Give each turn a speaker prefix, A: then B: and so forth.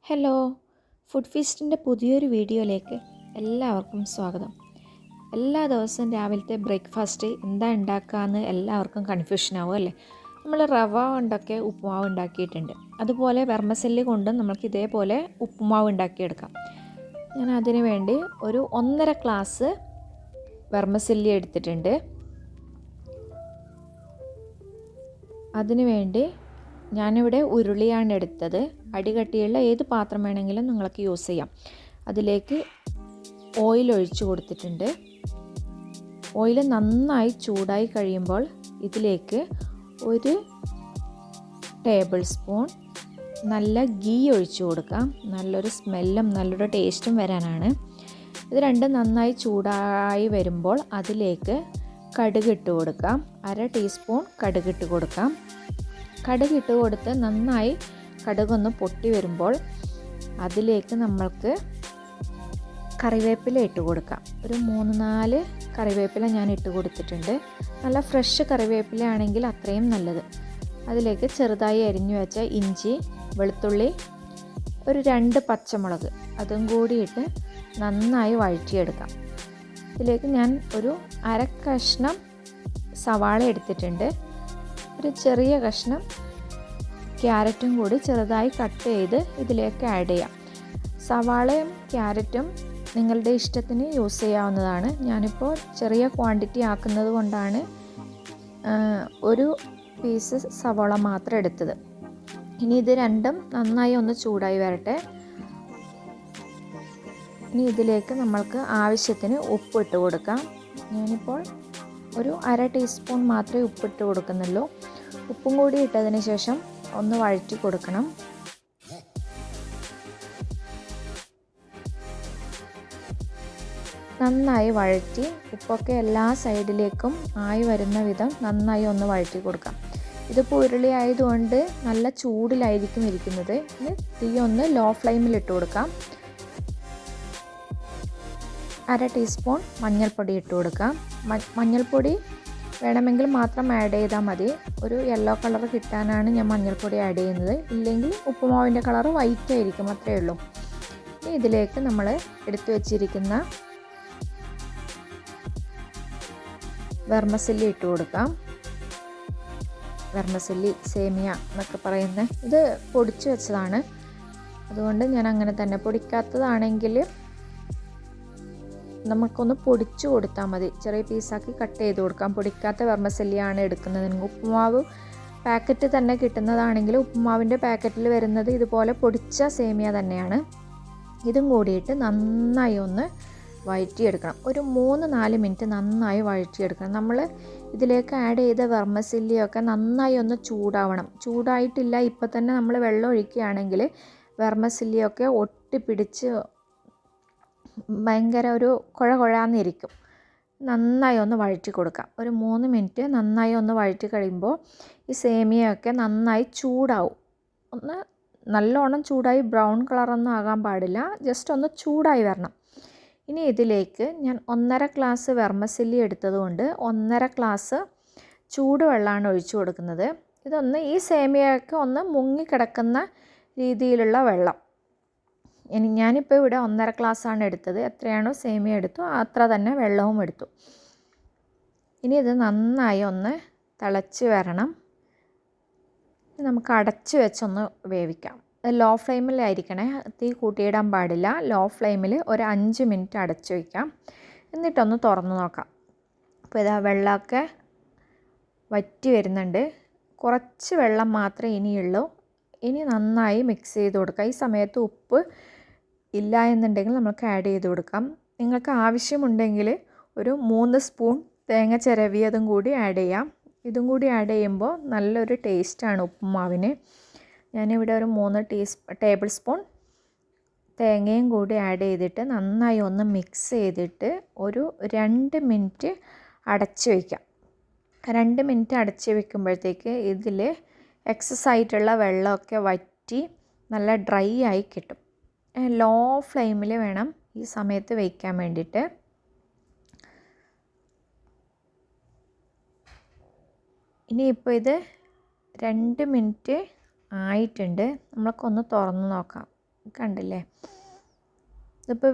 A: Hello, food ഫീസ്റ്റിൻ്റെ പുതിയൊരു വീഡിയോയിലേക്ക് എല്ലാവർക്കും സ്വാഗതം. എല്ലാ ദിവസവും രാവിലത്തെ ബ്രേക്ക്ഫാസ്റ്റ് എന്താ ഉണ്ടാക്കുകയെന്ന് എല്ലാവർക്കും കൺഫ്യൂഷനാവും അല്ലേ? നമ്മൾ റവ കൊണ്ടൊക്കെ ഉപ്പുമാവ് ഉണ്ടാക്കിയിട്ടുണ്ട്. അതുപോലെ വെർമസെല്ലി കൊണ്ടും നമുക്ക് ഇതേപോലെ ഉപ്പുമാവ് ഉണ്ടാക്കിയെടുക്കാം. ഞാൻ അതിന് വേണ്ടി ഒരു 1.5 ഗ്ലാസ് വെർമസെല്ലി എടുത്തിട്ടുണ്ട്. അതിന് വേണ്ടി ഞാനിവിടെ ഉരുളിയാണ് എടുത്തത്. അടികട്ടിയുള്ള ഏത് പാത്രം വേണമെങ്കിലും നിങ്ങൾക്ക് യൂസ് ചെയ്യാം. അതിലേക്ക് ഓയിൽ ഒഴിച്ചു കൊടുത്തിട്ടുണ്ട്. ഓയിൽ നന്നായി ചൂടായി കഴിയുമ്പോൾ ഇതിലേക്ക് 1 ടേബിൾ സ്പൂൺ നല്ല ഗീ ഒഴിച്ചു കൊടുക്കാം. നല്ലൊരു സ്മെല്ലും നല്ലൊരു ടേസ്റ്റും വരാനാണ്. ഇത് രണ്ടും നന്നായി ചൂടായി വരുമ്പോൾ അതിലേക്ക് കടുകിട്ട് കൊടുക്കാം. 1/2 ടീസ്പൂൺ കടുകിട്ട് കൊടുക്കാം. കടുകിട്ട് കൊടുത്ത് നന്നായി കടുകൊന്ന് പൊട്ടി വരുമ്പോൾ അതിലേക്ക് നമ്മൾക്ക് കറിവേപ്പില ഇട്ട് കൊടുക്കാം. ഒരു 3-4 കറിവേപ്പില ഞാൻ ഇട്ട് കൊടുത്തിട്ടുണ്ട്. നല്ല ഫ്രഷ് കറിവേപ്പില ആണെങ്കിൽ അത്രയും നല്ലത്. അതിലേക്ക് ചെറുതായി അരിഞ്ഞു വെച്ച ഇഞ്ചി, വെളുത്തുള്ളി, ഒരു 2 പച്ചമുളക് അതും കൂടിയിട്ട് നന്നായി വഴറ്റിയെടുക്കാം. ഇതിലേക്ക് ഞാൻ ഒരു 1/2 കഷ്ണം സവാള എടുത്തിട്ടുണ്ട്. ഒരു ചെറിയ കഷ്ണം ക്യാരറ്റും കൂടി ചെറുതായി കട്ട് ചെയ്ത് ഇതിലേക്ക് ആഡ് ചെയ്യാം. സവാളയും ക്യാരറ്റും നിങ്ങളുടെ ഇഷ്ടത്തിന് യൂസ് ചെയ്യാവുന്നതാണ്. ഞാനിപ്പോൾ ചെറിയ ക്വാണ്ടിറ്റി ആക്കുന്നത് കൊണ്ടാണ് ഒരു പീസ് സവാള മാത്രം എടുത്തത്. ഇനി ഇത് രണ്ടും നന്നായി ഒന്ന് ചൂടായി വരട്ടെ. ഇനി ഇതിലേക്ക് നമ്മൾക്ക് ആവശ്യത്തിന് ഉപ്പിട്ട് കൊടുക്കാം. ഞാനിപ്പോൾ ഒരു 1/2 ടീസ്പൂൺ മാത്രമേ ഉപ്പിട്ട് കൊടുക്കുന്നുള്ളൂ. ഉപ്പും കൂടി ഇട്ടതിന് ശേഷം ഒന്ന് വഴറ്റി കൊടുക്കണം. നന്നായി വഴറ്റി ഉപ്പൊക്കെ എല്ലാ സൈഡിലേക്കും ആയി വരുന്ന വിധം നന്നായി ഒന്ന് വഴറ്റി കൊടുക്കാം. ഇതിപ്പോൾ ഉരുളി ആയതുകൊണ്ട് നല്ല ചൂടിലായിരിക്കും ഇരിക്കുന്നത്. ഇനി തീ ഒന്ന് ലോ ഫ്ലെയിമിൽ ഇട്ട് കൊടുക്കാം. 1/2 ടീസ്പൂൺ മഞ്ഞൾപ്പൊടി ഇട്ട് കൊടുക്കാം. മഞ്ഞൾപ്പൊടി വേണമെങ്കിൽ മാത്രം ആഡ് ചെയ്താൽ മതി. ഒരു യെല്ലോ കളർ കിട്ടാനാണ് ഞാൻ മഞ്ഞൾപ്പൊടി ആഡ് ചെയ്യുന്നത്. ഇല്ലെങ്കിൽ ഉപ്പുമാവിൻ്റെ കളർ വൈറ്റ് ആയിരിക്കും, അത്രയേ ഉള്ളൂ. ഇനി ഇതിലേക്ക് നമ്മൾ എടുത്തു വച്ചിരിക്കുന്ന വെർമസെല്ലി ഇട്ട് കൊടുക്കാം. വെർമസെല്ലി സേമിയ എന്നൊക്കെ പറയുന്നത് ഇത് പൊടിച്ചു വെച്ചതാണ്. അതുകൊണ്ട് ഞാൻ അങ്ങനെ തന്നെ, പൊടിക്കാത്തതാണെങ്കിൽ നമുക്കൊന്ന് പൊടിച്ചു കൊടുത്താൽ മതി. ചെറിയ പീസാക്കി കട്ട് ചെയ്ത് കൊടുക്കാം. പൊടിക്കാത്ത വെർമസെല്ലിയാണ് എടുക്കുന്നത്. ഉപ്പുമാവ് പാക്കറ്റ് തന്നെ കിട്ടുന്നതാണെങ്കിൽ ഉപ്പുമാവിൻ്റെ പാക്കറ്റിൽ വരുന്നത് ഇതുപോലെ പൊടിച്ച സേമിയ തന്നെയാണ്. ഇതും കൂടിയിട്ട് നന്നായി ഒന്ന് വഴറ്റിയെടുക്കണം. ഒരു 3-4 മിനിറ്റ് നന്നായി വഴറ്റിയെടുക്കണം. നമ്മൾ ഇതിലേക്ക് ആഡ് ചെയ്ത വെർമസെല്ലിയൊക്കെ നന്നായി ഒന്ന് ചൂടാവണം. ചൂടായിട്ടില്ല ഇപ്പം തന്നെ നമ്മൾ വെള്ളം ഒഴിക്കുകയാണെങ്കിൽ വെർമസെല്ലിയൊക്കെ ഒട്ടിപ്പിടിച്ച് ഭയങ്കര ഒരു കുഴകുഴാന്നിരിക്കും. നന്നായി ഒന്ന് വഴറ്റി കൊടുക്കാം. ഒരു 3 മിനിറ്റ് നന്നായി ഒന്ന് വഴറ്റി കഴിയുമ്പോൾ ഈ സേമിയയൊക്കെ നന്നായി ചൂടാവും. ഒന്ന് നല്ലോണം ചൂടായി ബ്രൗൺ കളറൊന്നും ആകാൻ പാടില്ല, ജസ്റ്റ് ഒന്ന് ചൂടായി വരണം. ഇനി ഇതിലേക്ക് ഞാൻ 1.5 ഗ്ലാസ് വെർമസെല്ലി എടുത്തതുകൊണ്ട് 1.5 ഗ്ലാസ് ചൂടുവെള്ളമാണ് ഒഴിച്ചു കൊടുക്കുന്നത്. ഇതൊന്ന് ഈ സേമിയയൊക്കെ ഒന്ന് മുങ്ങിക്കിടക്കുന്ന രീതിയിലുള്ള വെള്ളം. ഇനി ഞാനിപ്പോൾ ഇവിടെ 1.5 ഗ്ലാസ്സാണ് എടുത്തത്. എത്രയാണോ സേമിയ എടുത്തു അത്ര തന്നെ വെള്ളവും എടുത്തു. ഇനി ഇത് നന്നായി ഒന്ന് തിളച്ച് വരണം. നമുക്ക് അടച്ച് വെച്ചൊന്ന് വേവിക്കാം. ലോ ഫ്ലെയിമിലായിരിക്കണേ, തീ കൂട്ടിയിടാൻ പാടില്ല. ലോ ഫ്ലെയിമിൽ ഒരു 5 മിനിറ്റ് അടച്ച് വയ്ക്കാം. എന്നിട്ടൊന്ന് തുറന്ന് നോക്കാം. അപ്പോൾ ഇതാ വെള്ളമൊക്കെ വറ്റി വരുന്നുണ്ട്. കുറച്ച് വെള്ളം മാത്രമേ ഇനിയുള്ളൂ. ഇനി നന്നായി മിക്സ് ചെയ്ത് കൊടുക്കാം. ഈ സമയത്ത് ഉപ്പ് ഇല്ല എന്നുണ്ടെങ്കിൽ നമുക്ക് ആഡ് ചെയ്ത് കൊടുക്കാം. നിങ്ങൾക്ക് ആവശ്യമുണ്ടെങ്കിൽ ഒരു 3 സ്പൂൺ തേങ്ങ ചിരവിയതും കൂടി ആഡ് ചെയ്യാം. ഇതും കൂടി ആഡ് ചെയ്യുമ്പോൾ നല്ലൊരു ടേസ്റ്റാണ് ഉപ്പുമാവിന്. ഞാനിവിടെ ഒരു 3 ടേബിൾ സ്പൂൺ തേങ്ങയും കൂടി ആഡ് ചെയ്തിട്ട് നന്നായി ഒന്ന് മിക്സ് ചെയ്തിട്ട് ഒരു 2 മിനിറ്റ് അടച്ച് വയ്ക്കാം. 2 മിനിറ്റ് അടച്ച് വയ്ക്കുമ്പോഴത്തേക്ക് ഇതിൽ എക്സസ് ആയിട്ടുള്ള വെള്ളമൊക്കെ വറ്റി നല്ല ഡ്രൈ ആയി കിട്ടും. ലോ ഫ്ലെയിമിൽ വേണം ഈ സമയത്ത് വയ്ക്കാൻ വേണ്ടിയിട്ട്. ഇനിയിപ്പോൾ ഇത് 2 മിനിറ്റ് ആയിട്ടുണ്ട്. നമ്മൾക്കൊന്ന് തുറന്ന് നോക്കാം. കണ്ടില്ലേ? ഇതിപ്പോൾ